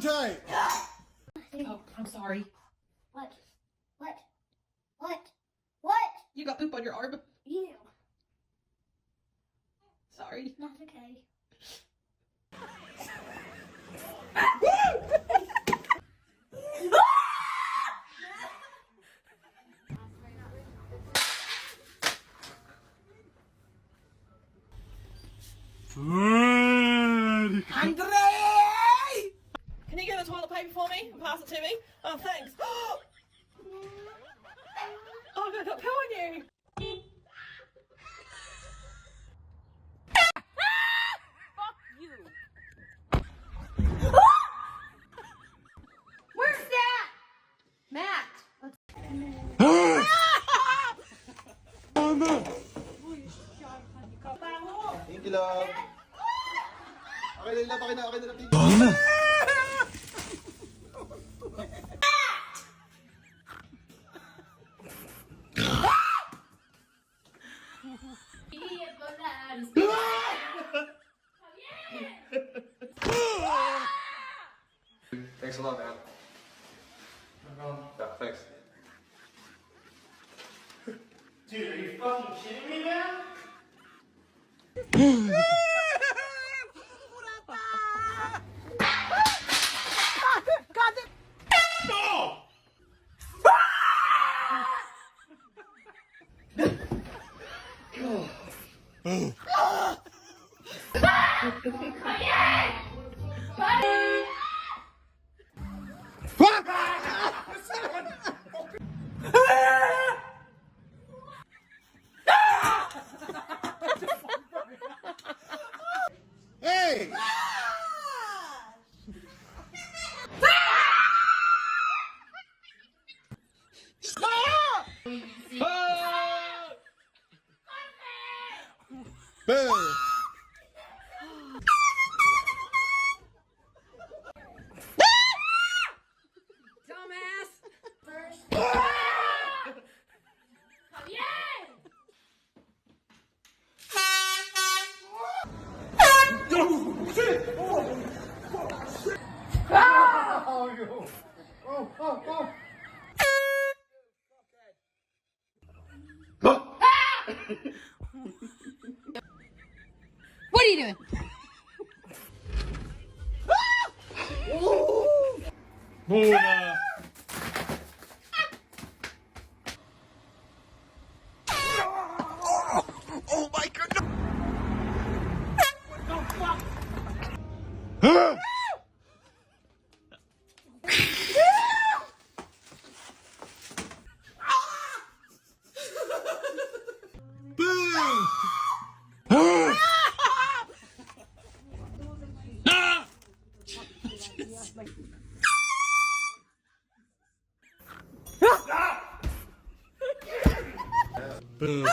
tight. Oh, I'm sorry. What? What? What? What? You got poop on your arm. You. Sorry. Not okay. Andre! Can you get the toilet paper for me and pass it to me? Oh, thanks. Oh, I got poo on you. Fuck you. Where's that? Matt. Thank you, love. Okay na, okay na. Thanks a lot, man. Yeah, thanks. Dude, are you fucking kidding me, man? Hey! Boo! What are you doing? Muna! Oh my goodness! Huh? Boo! Huh? Boo!